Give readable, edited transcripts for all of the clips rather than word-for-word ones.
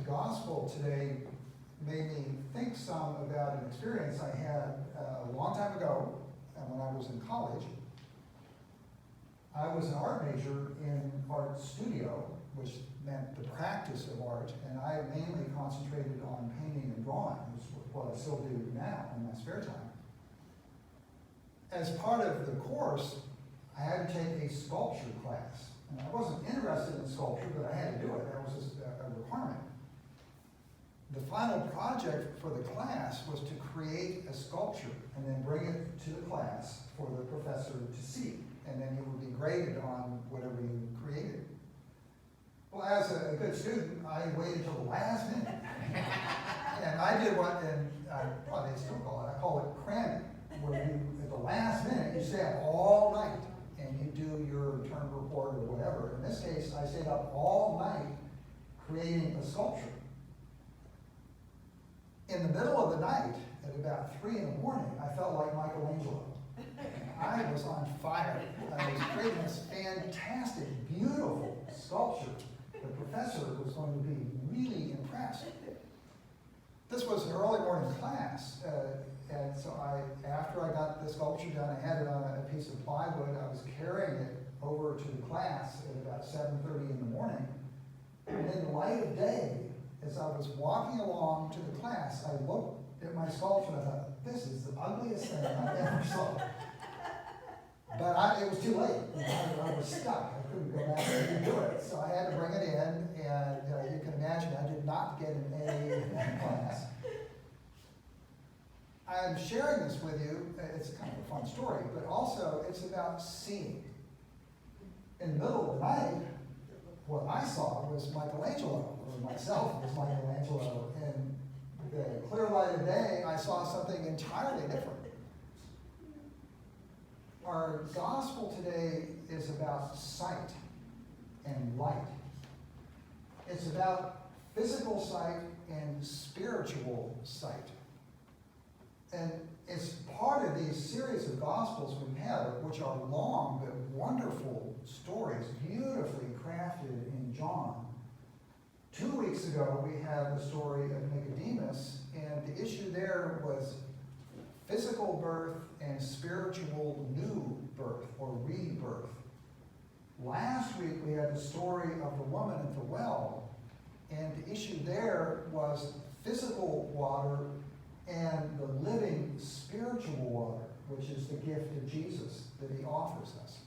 gospel today made me think some about an experience I had a long time ago when I was in college. I was an art major in art studio, which meant the practice of art, and I mainly concentrated on painting and drawing, which is what I still do now in my spare time. As part of the course, I had to take a sculpture class. And I wasn't interested in sculpture, but I had to do it. That was just a requirement. The final project for the class was to create a sculpture and then bring it to the class for the professor to see. And then you would be graded on whatever you created. Well, as a good student, I waited till the last minute. And I did what, and probably they still call it, I call it cramming, where you, at the last minute, you stay up all night and you do your term report or whatever. In this case, I stayed up all night creating a sculpture. In the middle of the night, at about 3 in the morning, I felt like Michelangelo. I was on fire. I was creating this fantastic, beautiful sculpture. The professor was going to be really impressed. This was an early morning class, and so after I got the sculpture done, I had it on a piece of plywood. I was carrying it over to the class at about 7:30 in the morning. And in the light of day, as I was walking along to the class, I looked at my sculpture and I thought, this is the ugliest thing I ever saw. But it was too late. I was stuck. I couldn't go back and redo it. So I had to bring it in, and you can imagine I did not get an A in that class. I'm sharing this with you. It's kind of a fun story, but also it's about seeing. In the middle of the night, what I saw was Michelangelo, or myself was Michelangelo. In the clear light of day, I saw something entirely different. Our gospel today is about sight and light. It's about physical sight and spiritual sight. And it's part of these series of gospels we have, which are long but wonderful stories, beautifully crafted in John. 2 weeks ago, we had the story of Nicodemus, and the issue there was physical birth and spiritual new birth or rebirth. Last week, we had the story of the woman at the well, and the issue there was physical water and the living spiritual water, which is the gift of Jesus that he offers us.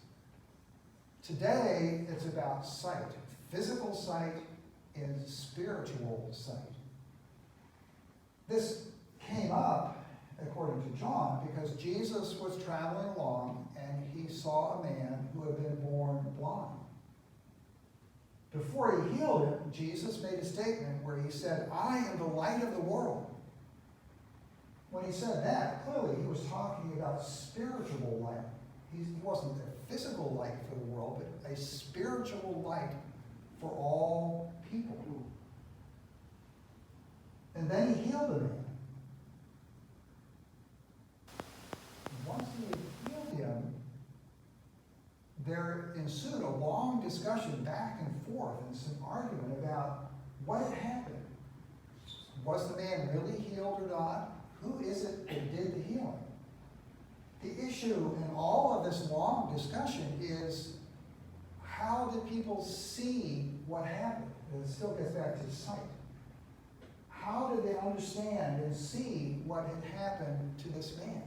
Today, it's about sight, physical sight and spiritual sight. This came up, according to John, because Jesus was traveling along and he saw a man who had been born blind. Before he healed him, Jesus made a statement where he said, I am the light of the world. When he said that, clearly he was talking about spiritual light. He wasn't a physical light for the world, but a spiritual light for all people. And then he healed the man. Once he had healed him, there ensued a long discussion back and forth and some argument about what had happened. Was the man really healed or not? Who is it that did the healing? The issue in all of this long discussion is, how did people see what happened? And it still gets back to sight. How did they understand and see what had happened to this man?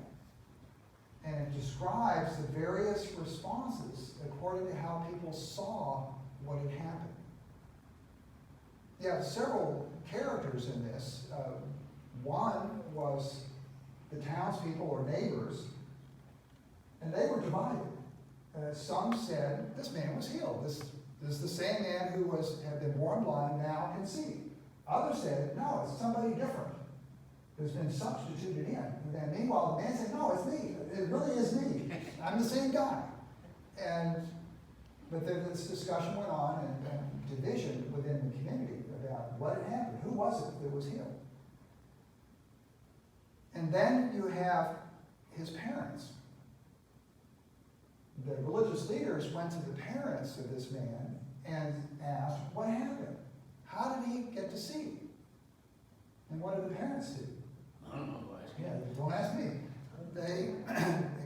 And it describes the various responses according to how people saw what had happened. You have several characters in this. One was the townspeople or neighbors, and they were divided. Some said, this man was healed. This is the same man who had been born blind, now can see. Others said, no, it's somebody different who's been substituted in. And then meanwhile, the man said, no, it's me. It really is me. I'm the same guy. But then this discussion went on and division within the community about what had happened. Who was it that was healed? And then you have his parents. The religious leaders went to the parents of this man and asked, what happened? How did he get to see? And what did the parents do? I don't know, guys. Yeah, don't ask me. They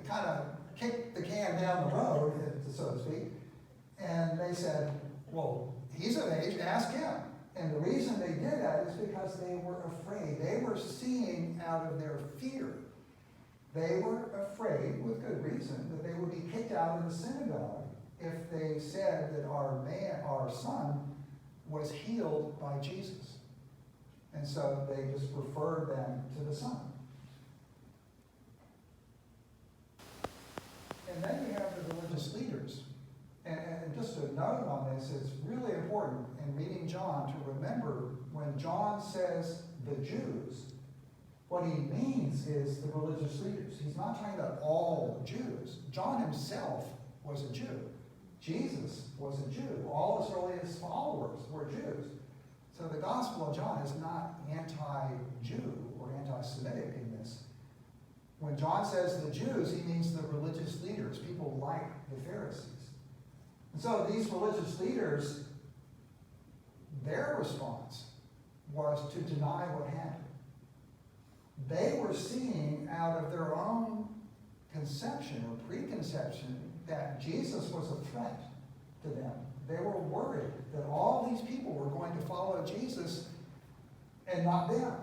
kind of kicked the can down the road, so to speak, and they said, well, he's of age, ask him. And the reason they did that is because they were afraid. They were seeing out of their fear. They were afraid, with good reason, that they would be kicked out of the synagogue if they said that our son was healed by Jesus. And so they just referred them to the son. And then you have the religious leaders. And just a note on this, it's really important in reading John to remember when John says the Jews, what he means is the religious leaders. He's not talking about all Jews. John himself was a Jew. Jesus was a Jew. All his earliest followers were Jews. So the Gospel of John is not anti-Jew or anti-Semitic in this. When John says the Jews, he means the religious leaders, people like the Pharisees. And so these religious leaders, their response was to deny what happened. They were seeing out of their own conception or preconception that Jesus was a threat to them. They were worried that all these people were going to follow Jesus and not them.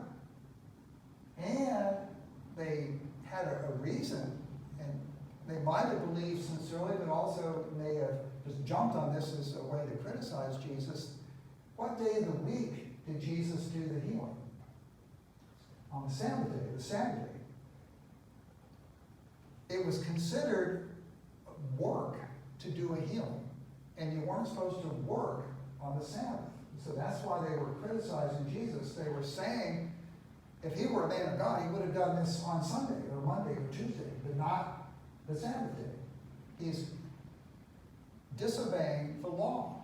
And they had a reason, and they might have believed sincerely, but also may have just jumped on this as a way to criticize Jesus. What day of the week did Jesus do the healing? On the Sabbath day, the Saturday. It was considered work to do a healing, and you weren't supposed to work on the Sabbath. So that's why they were criticizing Jesus. They were saying, if he were a man of God, he would have done this on Sunday or Monday or Tuesday, but not the Sabbath day. He's disobeying the law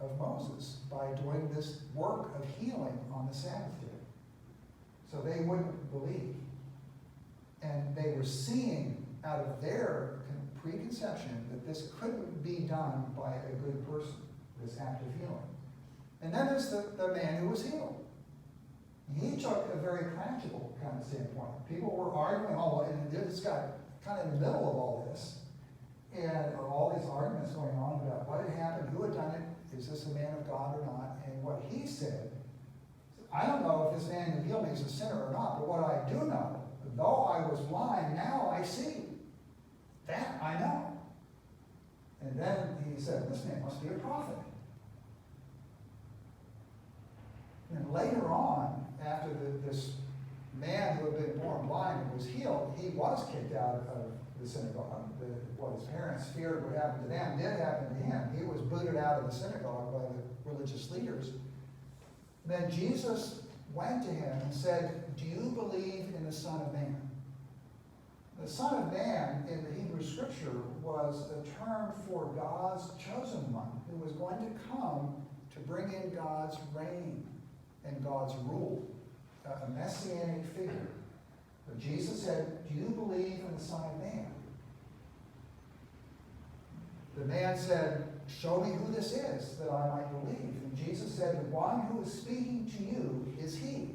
of Moses by doing this work of healing on the Sabbath day. So they wouldn't believe. And they were seeing out of their preconception that this couldn't be done by a good person, this act of healing. And then there's the man who was healed. He took a very practical kind of standpoint. People were arguing, and this guy kind of in the middle of all this, and all these arguments going on about what had happened, who had done it, is this a man of God or not? And what he said, I don't know if this man who healed me is a sinner or not, but what I do know, though I was blind, now I see. That I know. And then he said, this man must be a prophet. And later on, after this man who had been born blind and was healed, he was kicked out of the synagogue. What his parents feared would happen to them did happen to him. He was booted out of the synagogue by the religious leaders. Then Jesus went to him and said, do you believe in the Son of Man? The Son of Man in the Hebrew Scripture was a term for God's chosen one who was going to come to bring in God's reign and God's rule, a messianic figure. But Jesus said, do you believe in the Son of Man? The man said, show me who this is that I might believe. And Jesus said, the one who is speaking to you is he.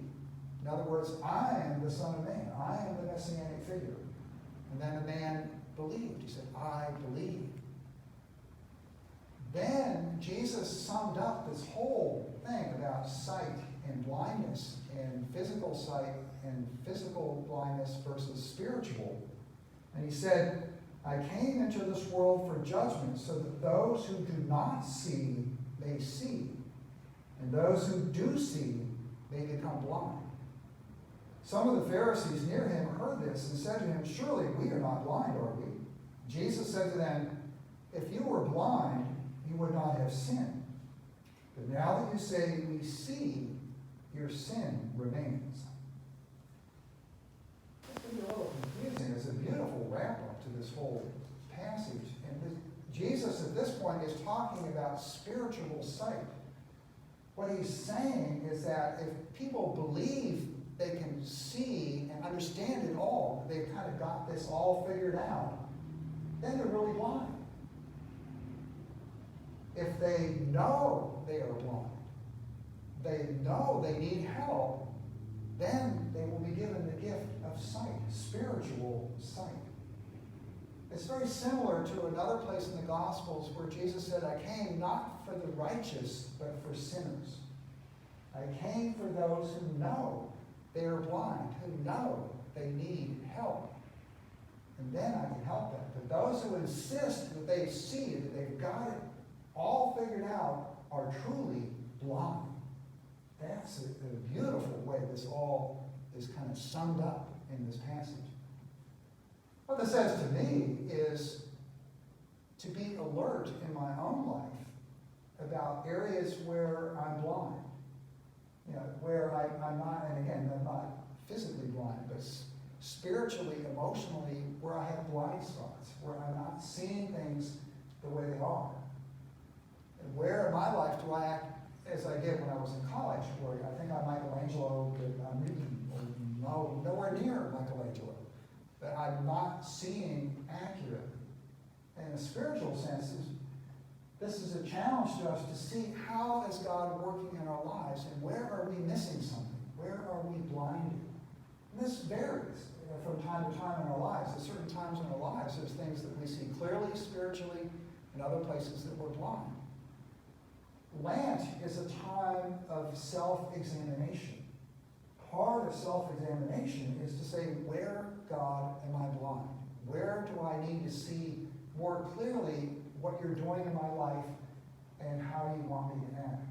In other words, I am the Son of Man. I am the messianic figure. And then the man believed. He said, I believe. Then Jesus summed up this whole thing about sight and blindness and physical sight and physical blindness versus spiritual. And he said, I came into this world for judgment so that those who do not see may see, and those who do see may become blind. Some of the Pharisees near him heard this and said to him, surely we are not blind, are we? Jesus said to them, if you were blind, you would not have sinned. But now that you say we see, your sin remains. It's a little confusing. It's a beautiful wrap-up to this whole passage. And Jesus at this point is talking about spiritual sight. What he's saying is that if people believe they can see and understand it all, they've kind of got this all figured out, then they're really blind. If they know they are blind, they know they need help, then they will be given the gift of sight, spiritual sight. It's very similar to another place in the Gospels where Jesus said, I came not for the righteous, but for sinners. I came for those who know they are blind, who know they need help. And then I can help them. But those who insist that they see it, that they've got it all figured out, are truly blind. That's a beautiful way this all is kind of summed up in this passage. What this says to me is to be alert in my own life about areas where I'm blind. You know, where I'm not, and again, I'm not physically blind, but spiritually, emotionally, where I have blind spots, where I'm not seeing things the way they are. And where in my life do I act as I did when I was in college, where I think I'm Michelangelo, but I'm really nowhere near Michelangelo. But I'm not seeing accurately. And in a spiritual sense, this is a challenge to us to see how is God working in our lives and where are we missing something? Where are we blinded? And this varies from time to time in our lives. At certain times in our lives, there's things that we see clearly spiritually and other places that we're blind. Lent is a time of self-examination. Part of self-examination is to say, where, God, am I blind? Where do I need to see more clearly what you're doing in my life and how you want me to act?